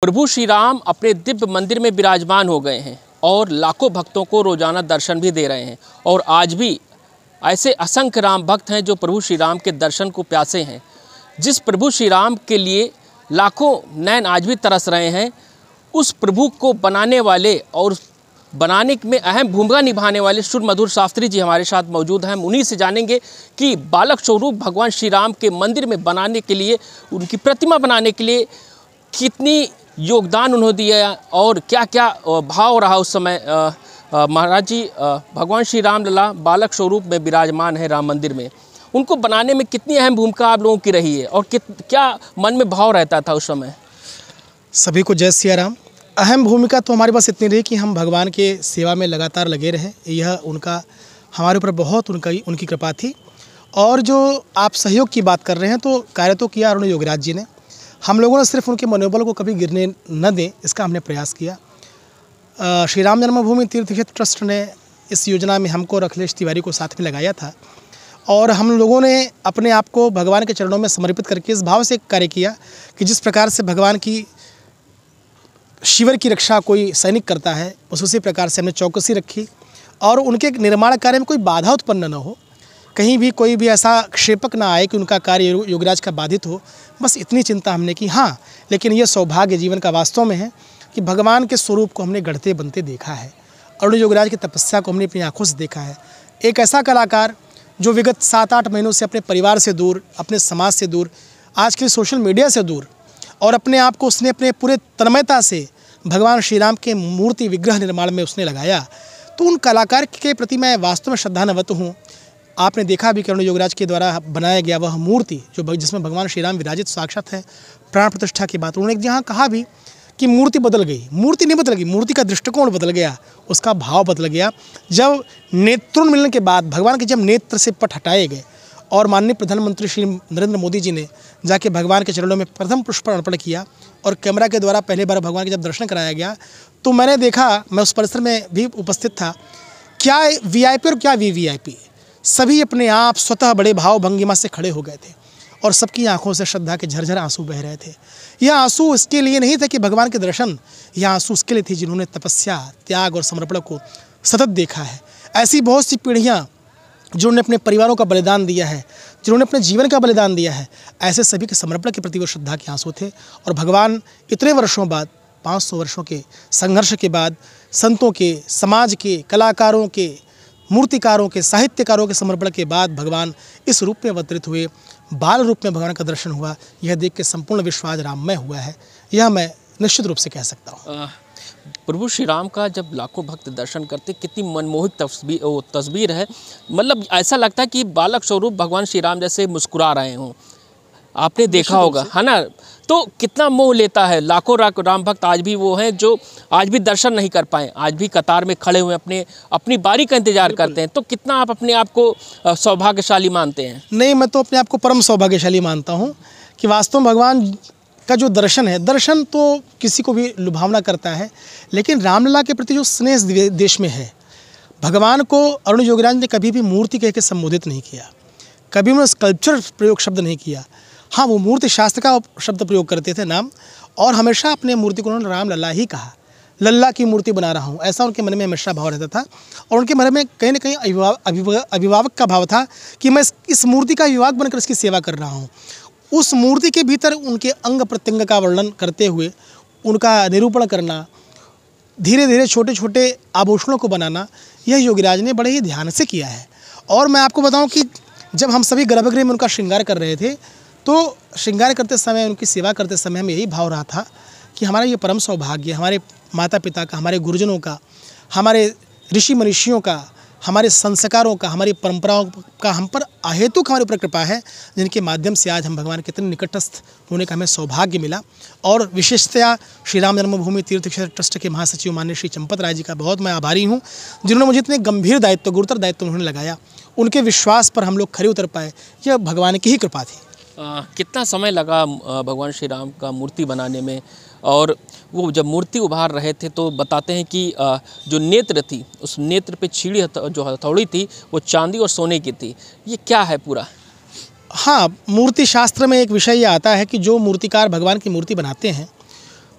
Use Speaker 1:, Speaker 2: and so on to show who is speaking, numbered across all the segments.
Speaker 1: प्रभु श्री राम अपने दिव्य मंदिर में विराजमान हो गए हैं और लाखों भक्तों को रोजाना दर्शन भी दे रहे हैं। और आज भी ऐसे असंख्य राम भक्त हैं जो प्रभु श्री राम के दर्शन को प्यासे हैं। जिस प्रभु श्री राम के लिए लाखों नैन आज भी तरस रहे हैं, उस प्रभु को बनाने वाले और बनाने में अहम भूमिका निभाने वाले सुर मधुर शास्त्री जी हमारे साथ मौजूद हैं। हम उन्हीं से जानेंगे कि बालक स्वरूप भगवान श्री राम के मंदिर में बनाने के लिए, उनकी प्रतिमा बनाने के लिए कितनी योगदान उन्होंने दिया और क्या क्या भाव रहा उस समय। महाराज जी, भगवान श्री राम लला बालक स्वरूप में विराजमान है राम मंदिर में, उनको बनाने में कितनी अहम भूमिका आप लोगों की रही है और क्या मन में भाव रहता था उस समय?
Speaker 2: सभी को जय सिया राम। अहम भूमिका तो हमारे पास इतनी रही कि हम भगवान के सेवा में लगातार लगे रहे। यह उनका हमारे ऊपर बहुत उनकी कृपा थी। और जो आप सहयोग की बात कर रहे हैं, तो कार्य तो किया अरुण योगराज जी ने। हम लोगों ने सिर्फ उनके मनोबल को कभी गिरने न दें, इसका हमने प्रयास किया। श्री राम जन्मभूमि तीर्थ क्षेत्र ट्रस्ट ने इस योजना में हमको और अखिलेश तिवारी को साथ में लगाया था और हम लोगों ने अपने आप को भगवान के चरणों में समर्पित करके इस भाव से कार्य किया कि जिस प्रकार से भगवान की शिविर की रक्षा कोई सैनिक करता है, बस उसी प्रकार से हमने चौकसी रखी और उनके निर्माण कार्य में कोई बाधा उत्पन्न न हो, कहीं भी कोई भी ऐसा क्षेपक ना आए कि उनका कार्य योगराज का बाधित हो। बस इतनी चिंता हमने की। हाँ, लेकिन यह सौभाग्य जीवन का वास्तव में है कि भगवान के स्वरूप को हमने गढ़ते बनते देखा है। अरुण योगराज की तपस्या को हमने अपनी आंखों से देखा है। एक ऐसा कलाकार जो विगत 7-8 महीनों से अपने परिवार से दूर, अपने समाज से दूर, आज के सोशल मीडिया से दूर, और अपने आप को उसने अपने पूरे तन्मयता से भगवान श्री राम के मूर्ति विग्रह निर्माण में उसने लगाया, तो उन कलाकार के प्रति मैं वास्तव में श्रद्धान्वित हूँ। आपने देखा भी कि अरुण योगराज के द्वारा बनाया गया वह मूर्ति जो जिसमें भगवान श्री राम विराजित साक्षात है, प्राण प्रतिष्ठा की बात उन्होंने जहाँ कहा भी कि मूर्ति बदल गई, मूर्ति नहीं बदल गई, मूर्ति का दृष्टिकोण बदल गया, उसका भाव बदल गया। जब नेत्रों मिलने के बाद भगवान के जब नेत्र से पट हटाए गए और माननीय प्रधानमंत्री श्री नरेंद्र मोदी जी ने जाके भगवान के चरणों में प्रथम पुष्प अर्पण किया और कैमरा के द्वारा पहली बार भगवान के जब दर्शन कराया गया, तो मैंने देखा, मैं उस परिसर में भी उपस्थित था, क्या वीआईपी और क्या वीवीआईपी सभी अपने आप स्वतः बड़े भाव भंगिमा से खड़े हो गए थे और सबकी आंखों से श्रद्धा के झरझर आंसू बह रहे थे। यह आंसू इसके लिए नहीं थे कि भगवान के दर्शन, यह आंसू उसके लिए थे जिन्होंने तपस्या, त्याग और समर्पण को सतत देखा है। ऐसी बहुत सी पीढ़ियाँ जिन्होंने अपने परिवारों का बलिदान दिया है, जिन्होंने अपने जीवन का बलिदान दिया है, ऐसे सभी के समर्पण के प्रति वो श्रद्धा के आंसू थे। और भगवान इतने वर्षों बाद, 500 वर्षों के संघर्ष के बाद, संतों के, समाज के, कलाकारों के, मूर्तिकारों के, साहित्यकारों के समर्पण के बाद भगवान इस रूप में अवतरित हुए, बाल रूप में भगवान का दर्शन हुआ। यह देख के संपूर्ण विश्वास राममय हुआ है, यह मैं निश्चित रूप से कह सकता हूँ।
Speaker 1: प्रभु श्री राम का जब लाखों भक्त दर्शन करते, कितनी मनमोहक तस्वीर है। मतलब ऐसा लगता है कि बालक स्वरूप भगवान श्री राम जैसे मुस्कुरा रहे हों। आपने देखा होगा, है ना? तो कितना मोह लेता है। लाखों राम भक्त आज भी वो हैं जो आज भी दर्शन नहीं कर पाए, आज भी कतार में खड़े हुए अपनी बारी का इंतजार करते हैं। तो कितना आप अपने आप को सौभाग्यशाली मानते हैं?
Speaker 2: नहीं, मैं तो अपने आप को परम सौभाग्यशाली मानता हूँ कि वास्तव में भगवान का जो दर्शन है, दर्शन तो किसी को भी लुभावना करता है, लेकिन रामलला के प्रति जो स्नेह देश में है, भगवान को अरुण योगराज ने कभी भी मूर्ति कह के संबोधित नहीं किया, कभी उन्होंने स्कल्पचर प्रयोग शब्द नहीं किया। हाँ, वो मूर्ति शास्त्र का शब्द प्रयोग करते थे नाम, और हमेशा अपने मूर्ति को उन्होंने राम लल्ला ही कहा। लल्ला की मूर्ति बना रहा हूँ, ऐसा उनके मन में हमेशा भाव रहता था। और उनके मन में कहीं ना कहीं अभिभावक का भाव था कि मैं इस मूर्ति का अभिभावक बनकर इसकी सेवा कर रहा हूँ। उस मूर्ति के भीतर उनके अंग प्रत्यंग का वर्णन करते हुए उनका निरूपण करना, धीरे धीरे छोटे छोटे आभूषणों को बनाना, यह योगीराज ने बड़े ही ध्यान से किया है। और मैं आपको बताऊं कि जब हम सभी गर्भगृह में उनका श्रृंगार कर रहे थे, तो श्रृंगार करते समय, उनकी सेवा करते समय हमें यही भाव रहा था कि हमारा ये परम सौभाग्य, हमारे माता पिता का, हमारे गुरुजनों का, हमारे ऋषि मनीषियों का, हमारे संस्कारों का, हमारी परंपराओं का हम पर अहेतुक हमारे ऊपर कृपा है, जिनके माध्यम से आज हम भगवान के इतने निकटस्थ होने का हमें सौभाग्य मिला। और विशेषतया श्री राम जन्मभूमि तीर्थ क्षेत्र ट्रस्ट के महासचिव माननीय श्री चंपत राय जी का बहुत मैं आभारी हूँ, जिन्होंने मुझे इतने गंभीर दायित्व, गुरुतर दायित्व उन्होंने लगाया। उनके विश्वास पर हम लोग खरे उतर पाए, यह भगवान की ही कृपा थी।
Speaker 1: कितना समय लगा भगवान श्री राम का मूर्ति बनाने में? और वो जब मूर्ति उभार रहे थे तो बताते हैं कि जो नेत्र थी, उस नेत्र पे छीड़ी जो हथौड़ी थी वो चांदी और सोने की थी। ये क्या है पूरा?
Speaker 2: हाँ, मूर्ति शास्त्र में एक विषय ये आता है कि जो मूर्तिकार भगवान की मूर्ति बनाते हैं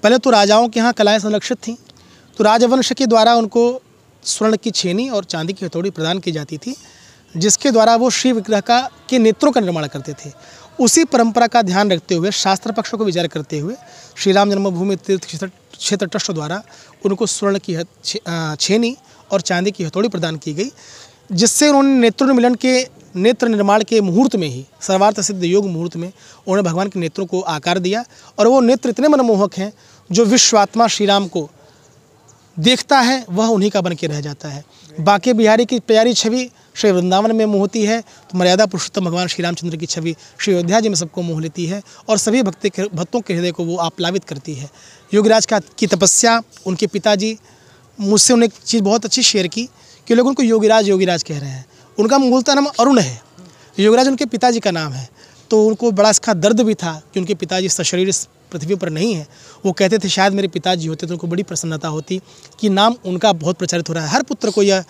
Speaker 2: पहले तो राजाओं के यहाँ कलाएँ संरक्षित थीं, तो राजवंश के द्वारा उनको स्वर्ण की छेनी और चांदी की हथौड़ी प्रदान की जाती थी, जिसके द्वारा वो श्री विग्रह के नेत्रों का निर्माण करते थे। उसी परंपरा का ध्यान रखते हुए, शास्त्र पक्षों को विचार करते हुए श्री राम जन्मभूमि तीर्थ क्षेत्र ट्रस्ट द्वारा उनको स्वर्ण की छेनी और चांदी की हथौड़ी प्रदान की गई, जिससे उन्होंने नेत्रोन्मिलन के नेत्र निर्माण के मुहूर्त में ही, सर्वार्थ सिद्ध योग मुहूर्त में उन्होंने भगवान के नेत्रों को आकार दिया। और वो नेत्र इतने मनमोहक हैं, जो विश्वात्मा श्री राम को देखता है वह उन्हीं का बन के रह जाता है। बांके बिहारी की प्यारी छवि श्री वृंदावन में मोहती है, तो मर्यादा पुरुषोत्तम भगवान श्री रामचंद्र की छवि श्री अयोध्या जी में सबको मोह लेती है और सभी भक्तों के हृदय को वो आप्लावित करती है। योगीराज की तपस्या, उनके पिताजी, मुझसे उन्होंने एक चीज़ बहुत अच्छी शेयर की कि लोग उनको योगीराज योगीराज कह रहे हैं। उनका मूलतः नाम अरुण है, योगीराज उनके पिताजी का नाम है। तो उनको बड़ा इसका दर्द भी था कि उनके पिताजी सशरीर इस पृथ्वी पर नहीं है। वो कहते थे शायद मेरे पिताजी होते तो उनको बड़ी प्रसन्नता होती कि नाम उनका बहुत प्रचारित हो रहा है। हर पुत्र को यह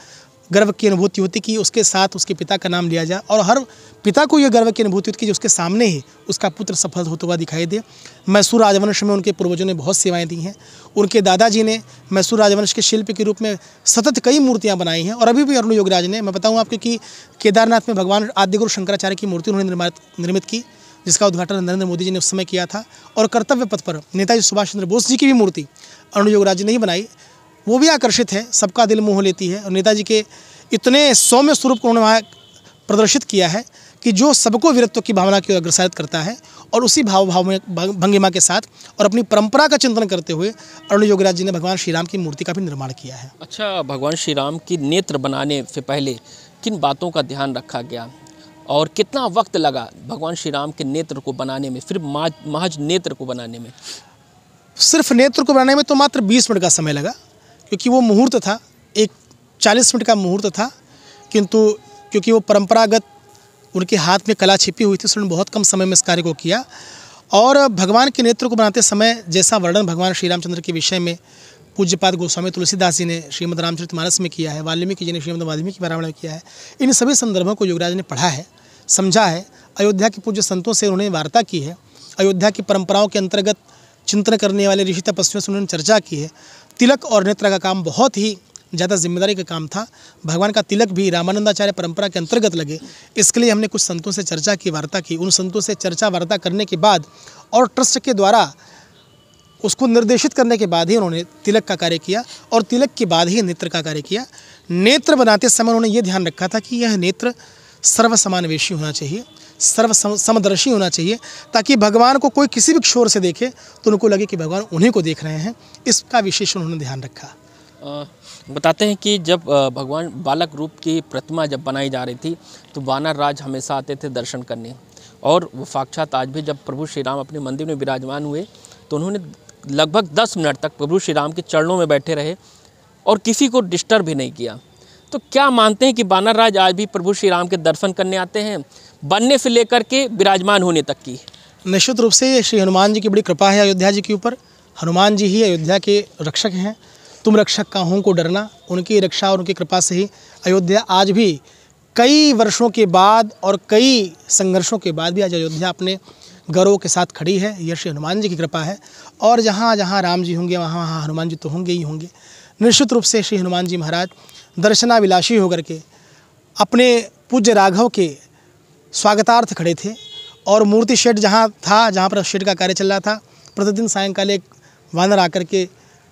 Speaker 2: गर्व की अनुभूति होती कि उसके साथ उसके पिता का नाम लिया जाए, और हर पिता को यह गर्व की अनुभूति होती कि उसके सामने ही उसका पुत्र सफल होता हुआ दिखाई दे। मैसूर राजवंश में उनके पूर्वजों ने बहुत सेवाएं दी हैं। उनके दादाजी ने मैसूर राजवंश के शिल्पी के रूप में सतत कई मूर्तियां बनाई हैं, और अभी भी अरुण योगीराज ने, मैं बताऊं आपको कि केदारनाथ में भगवान आदिगुरु शंकराचार्य की मूर्ति उन्होंने निर्मित की, जिसका उद्घाटन नरेंद्र मोदी जी ने उस समय किया था। और कर्तव्य पथ पर नेताजी सुभाष चंद्र बोस जी की भी मूर्ति अरुण योगीराज जी ने ही बनाई। वो भी आकर्षित है, सबका दिल मोह लेती है, और नेताजी के इतने सौम्य स्वरूप को उन्होंने वहाँ प्रदर्शित किया है कि जो सबको वीरत्व की भावना की ओर अग्रसरित करता है। और उसी भाव में भंगिमा के साथ और अपनी परंपरा का चिंतन करते हुए अरुण योगीराज जी ने भगवान श्री राम की मूर्ति का भी निर्माण किया है।
Speaker 1: अच्छा, भगवान श्री राम की नेत्र बनाने से पहले किन बातों का ध्यान रखा गया और कितना वक्त लगा भगवान श्री राम के नेत्र को बनाने में, फिर महज नेत्र को बनाने में?
Speaker 2: सिर्फ नेत्र को बनाने में तो मात्र 20 मिनट का समय लगा, क्योंकि वो मुहूर्त था, एक 40 मिनट का मुहूर्त था, किंतु क्योंकि वो परंपरागत उनके हाथ में कला छिपी हुई थी, उसने बहुत कम समय में इस कार्य को किया। और भगवान के नेत्र को बनाते समय जैसा वर्णन भगवान श्री रामचंद्र के विषय में पूज्यपाद गोस्वामी तुलसीदास जी ने श्रीमद् रामचरितमानस में किया है, वाल्मीकि जी ने श्रीमद् वाल्मीकि रामायण में किया है, इन सभी संदर्भों को योगीराज ने पढ़ा है, समझा है। अयोध्या के पूज्य संतों से उन्होंने वार्ता की है, अयोध्या की परंपराओं के अंतर्गत चिंतन करने वाले ऋषि तपस्वियों से उन्होंने चर्चा की है। तिलक और नेत्र का काम बहुत ही ज़्यादा जिम्मेदारी का काम था। भगवान का तिलक भी रामानंदाचार्य परंपरा के अंतर्गत लगे, इसके लिए हमने कुछ संतों से चर्चा की, वार्ता की। उन संतों से चर्चा वार्ता करने के बाद और ट्रस्ट के द्वारा उसको निर्देशित करने के बाद ही उन्होंने तिलक का कार्य किया, और तिलक के बाद ही नेत्र का कार्य किया। नेत्र बनाते समय उन्होंने ये ध्यान रखा था कि यह नेत्र सर्वसमानवेशी होना चाहिए, समदर्शी होना चाहिए, ताकि भगवान को कोई किसी भी छोर से देखे तो उनको लगे कि भगवान उन्हीं को देख रहे हैं। इसका विशेष उन्होंने ध्यान रखा।
Speaker 1: बताते हैं कि जब भगवान बालक रूप की प्रतिमा जब बनाई जा रही थी तो वानर राज हमेशा आते थे दर्शन करने, और वो साक्षात आज भी जब प्रभु श्री राम अपने मंदिर में विराजमान हुए तो उन्होंने लगभग 10 मिनट तक प्रभु श्री राम के चरणों में बैठे रहे और किसी को डिस्टर्ब भी नहीं किया। तो क्या मानते हैं कि वानर राज आज भी प्रभु श्री राम के दर्शन करने आते हैं, बनने से लेकर के विराजमान होने तक की?
Speaker 2: निश्चित रूप से श्री हनुमान जी की बड़ी कृपा है अयोध्या जी के ऊपर। हनुमान जी ही अयोध्या के रक्षक हैं। तुम रक्षक काहू को डरना, उनकी रक्षा और उनकी कृपा से ही अयोध्या आज भी कई वर्षों के बाद और कई संघर्षों के बाद भी आज अयोध्या अपने गौरव के साथ खड़ी है। यह श्री हनुमान जी की कृपा है, और जहाँ जहाँ राम जी होंगे वहाँ वहाँ हनुमान जी तो होंगे ही होंगे। निश्चित रूप से श्री हनुमान जी महाराज दर्शनाभिलाषी होकर के अपने पूज्य राघव के स्वागतार्थ खड़े थे, और मूर्ति शेड जहाँ था, जहाँ पर शेड का कार्य चल रहा था, प्रतिदिन सायंकाल एक वानर आकर के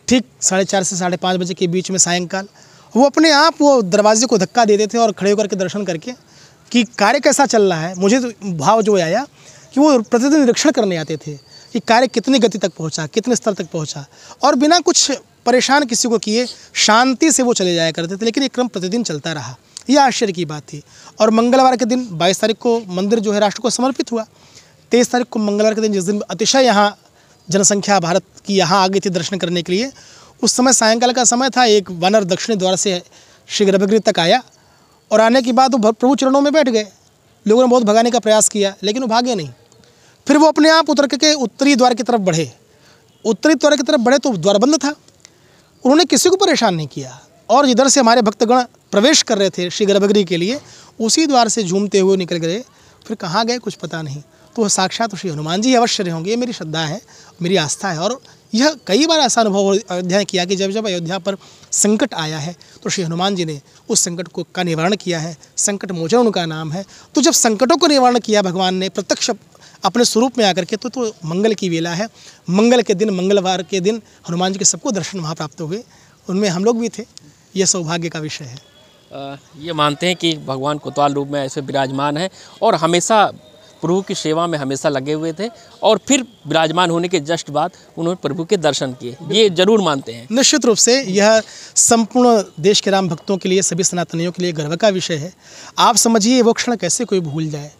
Speaker 2: ठीक 4:30 से 5:30 बजे के बीच में सायंकाल वो अपने आप वो दरवाजे को धक्का देते थे और खड़े होकर के दर्शन करके कि कार्य कैसा चल रहा है। मुझे तो भाव जो आया कि वो प्रतिदिन निरीक्षण करने आते थे कि कार्य कितनी गति तक पहुंचा, कितने स्तर तक पहुंचा, और बिना कुछ परेशान किसी को किए शांति से वो चले जाया करते थे। लेकिन ये क्रम प्रतिदिन चलता रहा, यह आश्चर्य की बात थी। और मंगलवार के दिन 22 तारीख को मंदिर जो है राष्ट्र को समर्पित हुआ। 23 तारीख को मंगलवार के दिन, जिस दिन अतिशय यहाँ जनसंख्या भारत की यहाँ आ गई थी दर्शन करने के लिए, उस समय सायंकाल का समय था। एक वानर दक्षिणी द्वार से श्री गर्भगृह तक आया, और आने के बाद वो प्रभु चरणों में बैठ गए। लोगों ने बहुत भगाने का प्रयास किया, लेकिन वो भागे नहीं। फिर वो अपने आप उतर के उत्तरी द्वार की तरफ बढ़े। उत्तरी द्वार की तरफ बढ़े तो द्वार बंद था। उन्होंने किसी को परेशान नहीं किया, और जिधर से हमारे भक्तगण प्रवेश कर रहे थे श्री गर्भगृह के लिए, उसी द्वार से झूमते हुए निकल गए। फिर कहाँ गए कुछ पता नहीं। तो साक्षात श्री हनुमान जी अवश्य होंगे, ये मेरी श्रद्धा है, मेरी आस्था है, और यह कई बार ऐसा अनुभव अयोध्या ने किया कि जब जब अयोध्या पर संकट आया है तो श्री हनुमान जी ने उस संकट का निवारण किया है। संकट मोचन उनका नाम है। तो जब संकटों को निवारण किया भगवान ने प्रत्यक्ष अपने स्वरूप में आकर के, तो मंगल की वेला है। मंगल के दिन, मंगलवार के दिन हनुमान जी के सबको दर्शन वहाँ प्राप्त हुए, उनमें हम लोग भी थे। यह सौभाग्य का विषय है।
Speaker 1: ये मानते हैं कि भगवान कोतवाल रूप में ऐसे विराजमान है और हमेशा प्रभु की सेवा में हमेशा लगे हुए थे, और फिर विराजमान होने के जस्ट बाद उन्होंने प्रभु के दर्शन किए, ये जरूर मानते हैं।
Speaker 2: निश्चित रूप से यह संपूर्ण देश के राम भक्तों के लिए, सभी सनातनियों के लिए गर्व का विषय है। आप समझिए वो क्षण कैसे कोई भूल जाए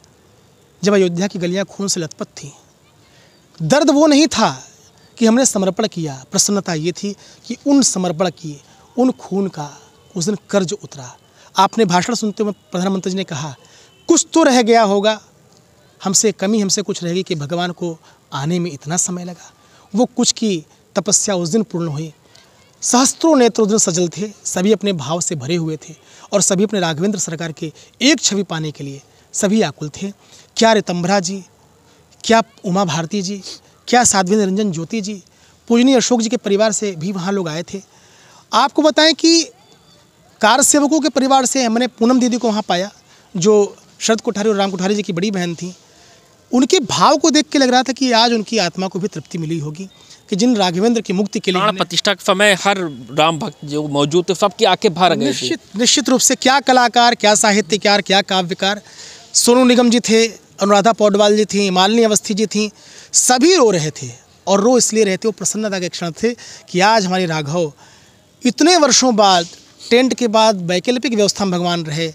Speaker 2: जब अयोध्या की गलियां खून से लथपथ थीं। दर्द वो नहीं था कि हमने समर्पण किया, प्रसन्नता ये थी कि उन समर्पण किए, उन खून का उस दिन कर्ज उतरा। आपने भाषण सुनते हुए प्रधानमंत्री जी ने कहा, कुछ तो रह गया होगा, हमसे कमी, हमसे कुछ रहेगी कि भगवान को आने में इतना समय लगा। वो कुछ की तपस्या उस दिन पूर्ण हुई। सहस्त्रों नेत्र उस दिन सजल थे, सभी अपने भाव से भरे हुए थे और सभी अपने राघवेंद्र सरकार के एक छवि पाने के लिए सभी आकुल थे। क्या ऋतंभरा जी, क्या उमा भारती जी, क्या साध्वी निरंजन ज्योति जी, पूजनीय अशोक जी के परिवार से भी वहाँ लोग आए थे। आपको बताएं कि कार सेवकों के परिवार से हमने पूनम दीदी को वहाँ पाया, जो शरद कोठारी और राम कोठारी जी की बड़ी बहन थी। उनके भाव को देख के लग रहा था कि आज उनकी आत्मा को भी तृप्ति मिली होगी कि जिन राघवेंद्र की मुक्ति के लिए
Speaker 1: प्राण प्रतिष्ठा के समय हर राम भक्त जो मौजूद थे सबकी आंखें भर गई थी।
Speaker 2: निश्चित रूप से क्या कलाकार, क्या साहित्यकार, क्या काव्यकार। सोनू निगम जी थे, अनुराधा पौडवाल जी थी, मालिनी अवस्थी जी थी, सभी रो रहे थे। और रो इसलिए रहे थे, वो प्रसन्नता के क्षण थे कि आज हमारे राघव इतने वर्षों बाद, टेंट के बाद वैकल्पिक व्यवस्था में भगवान रहे।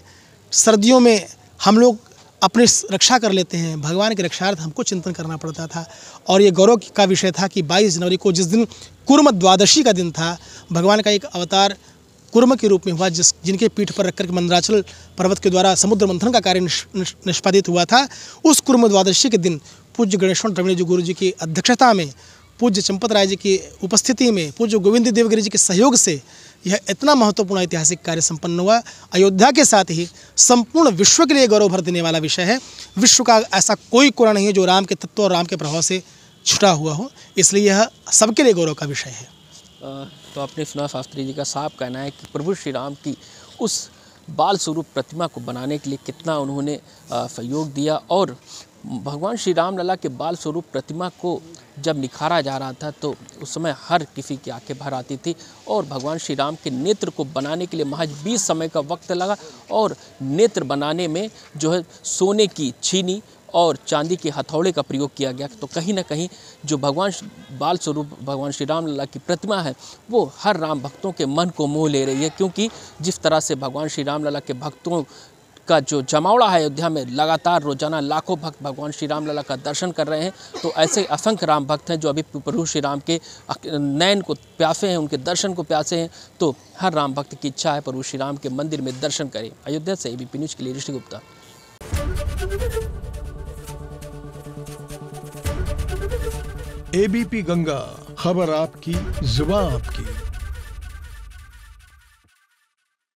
Speaker 2: सर्दियों में हम लोग अपनी रक्षा कर लेते हैं, भगवान की रक्षार्थ हमको चिंतन करना पड़ता था। और ये गौरव का विषय था कि 22 जनवरी को, जिस दिन कुर्म द्वादशी का दिन था, भगवान का एक अवतार कुर्म के रूप में हुआ, जिनके पीठ पर रखकर मंदराचल पर्वत के द्वारा समुद्र मंथन का कार्य निष्पादित हुआ था। उस कुर्म द्वादशी के दिन पूज्य गणेश्वर द्रविड़ जी गुरु जी की अध्यक्षता में, पूज्य चंपत राय जी की उपस्थिति में, पूज्य गोविंद देवगिरी जी के सहयोग से यह इतना महत्वपूर्ण ऐतिहासिक कार्य संपन्न हुआ। अयोध्या के साथ ही संपूर्ण विश्व के लिए गौरव भर देने वाला विषय है। विश्व का ऐसा कोई कोना नहीं है जो राम के तत्व और राम के प्रभाव से छुटा हुआ हो, इसलिए यह सबके लिए गौरव का विषय है।
Speaker 1: तो आपने सुना शास्त्री जी का साफ कहना है कि प्रभु श्री राम की उस बाल स्वरूप प्रतिमा को बनाने के लिए कितना उन्होंने सहयोग दिया, और भगवान श्री राम लला के बाल स्वरूप प्रतिमा को जब निखारा जा रहा था तो उस समय हर किसी की आंखें भर आती थी। और भगवान श्री राम के नेत्र को बनाने के लिए महज 20 समय का वक्त लगा, और नेत्र बनाने में जो है सोने की छीनी और चांदी के हथौड़े का प्रयोग किया गया। तो कहीं ना कहीं जो भगवान बाल स्वरूप भगवान श्री राम लला की प्रतिमा है वो हर राम भक्तों के मन को मोह ले रही है, क्योंकि जिस तरह से भगवान श्री राम लला के भक्तों का जो जमावड़ा है अयोध्या में, लगातार रोजाना लाखों भक्त भगवान श्री राम लला का दर्शन कर रहे हैं। तो ऐसे असंख्य राम भक्त हैं जो अभी प्रभु श्री राम के नयन को प्यासे हैं, उनके दर्शन को प्यासे हैं। तो हर राम भक्त की इच्छा है प्रभु श्री राम के मंदिर में दर्शन करें। अयोध्या से एबीपी न्यूज़ के लिए ऋषि गुप्ता।
Speaker 3: एबीपी गंगा, खबर आपकी, जुबान आपकी।